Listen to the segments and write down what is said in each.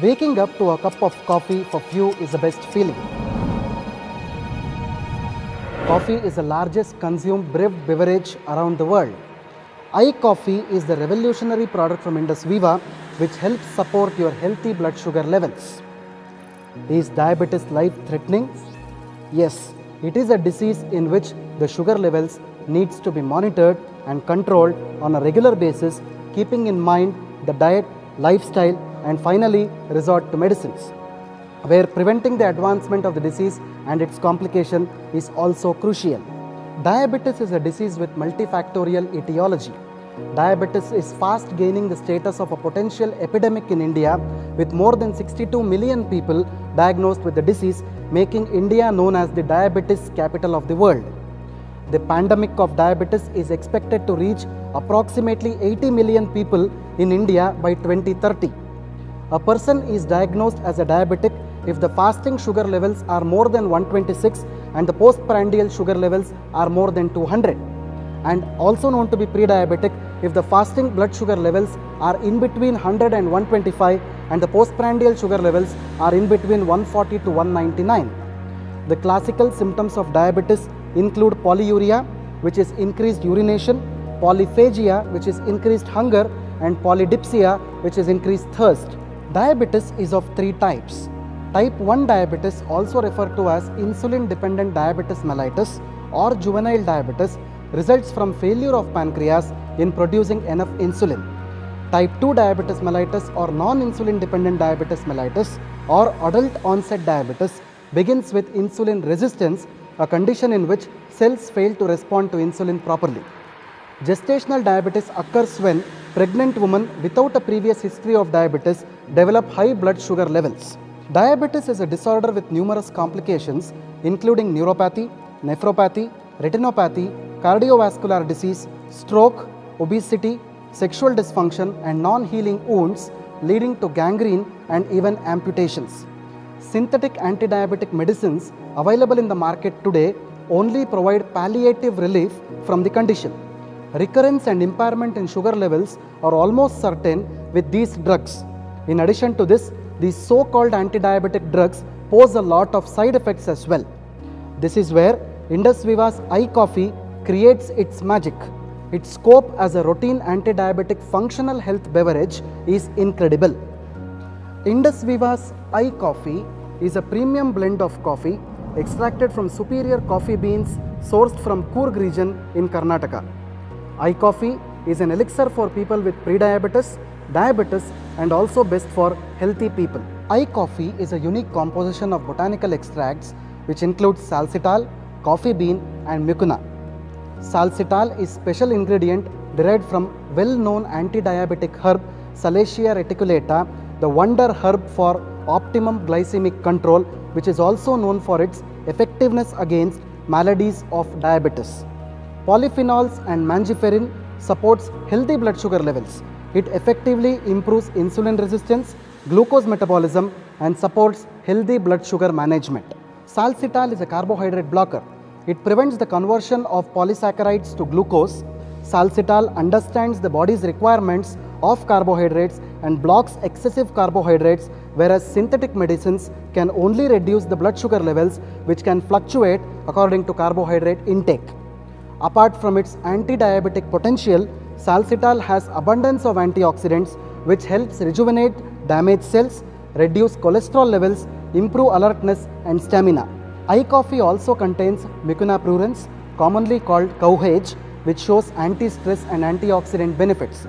Waking up to a cup of coffee for few is the best feeling. Coffee is the largest consumed brewed beverage around the world. iCoffee is the revolutionary product from Indus Viva which helps support your healthy blood sugar levels. Is diabetes life-threatening? Yes, it is a disease in which the sugar levels needs to be monitored and controlled on a regular basis, keeping in mind the diet, lifestyle, and finally resort to medicines, where preventing the advancement of the disease and its complication is also crucial. Diabetes is a disease with multifactorial etiology. Diabetes is fast gaining the status of a potential epidemic in India, with more than 62 million people diagnosed with the disease, making India known as the diabetes capital of the world. The pandemic of diabetes is expected to reach approximately 80 million people in India by 2030. A person is diagnosed as a diabetic if the fasting sugar levels are more than 126 and the postprandial sugar levels are more than 200, and also known to be pre-diabetic if the fasting blood sugar levels are in between 100 and 125 and the postprandial sugar levels are in between 140 to 199. The classical symptoms of diabetes include polyuria, which is increased urination, polyphagia, which is increased hunger, and polydipsia, which is increased thirst. Diabetes is of three types. Type 1 diabetes, also referred to as insulin-dependent diabetes mellitus or juvenile diabetes, results from failure of pancreas in producing enough insulin. Type 2 diabetes mellitus or non-insulin dependent diabetes mellitus or adult onset diabetes begins with insulin resistance, a condition in which cells fail to respond to insulin properly. Gestational diabetes occurs when pregnant women without a previous history of diabetes develop high blood sugar levels. Diabetes is a disorder with numerous complications including neuropathy, nephropathy, retinopathy, cardiovascular disease, stroke, obesity, sexual dysfunction, and non-healing wounds leading to gangrene and even amputations. Synthetic anti-diabetic medicines available in the market today only provide palliative relief from the condition. Recurrence and impairment in sugar levels are almost certain with these drugs. In addition to this, these so-called anti-diabetic drugs pose a lot of side effects as well. This is where Indus Viva's iCoffee creates its magic. Its scope as a routine anti-diabetic functional health beverage is incredible. Indus Viva's iCoffee is a premium blend of coffee extracted from superior coffee beans sourced from Coorg region in Karnataka. iCoffee is an elixir for people with prediabetes, diabetes, and also best for healthy people. iCoffee is a unique composition of botanical extracts which includes salsitol, coffee bean, and mucuna. Salsitol is special ingredient derived from well-known anti-diabetic herb Salacia reticulata, the wonder herb for optimum glycemic control, which is also known for its effectiveness against maladies of diabetes. Polyphenols and mangiferin supports healthy blood sugar levels. It effectively improves insulin resistance, glucose metabolism, and supports healthy blood sugar management. Salsitol is a carbohydrate blocker. It prevents the conversion of polysaccharides to glucose. Salsitol understands the body's requirements of carbohydrates and blocks excessive carbohydrates, whereas synthetic medicines can only reduce the blood sugar levels, which can fluctuate according to carbohydrate intake. Apart from its anti-diabetic potential, salsitol has abundance of antioxidants which helps rejuvenate damaged cells, reduce cholesterol levels, improve alertness and stamina. iCoffee also contains mucuna prurens, commonly called cowhage, which shows anti-stress and antioxidant benefits.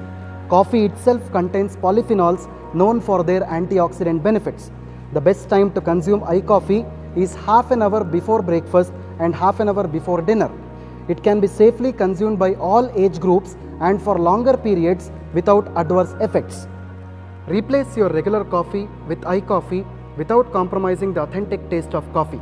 Coffee itself contains polyphenols known for their antioxidant benefits. The best time to consume iCoffee is half an hour before breakfast and half an hour before dinner. It can be safely consumed by all age groups and for longer periods without adverse effects. Replace your regular coffee with iCoffee without compromising the authentic taste of coffee.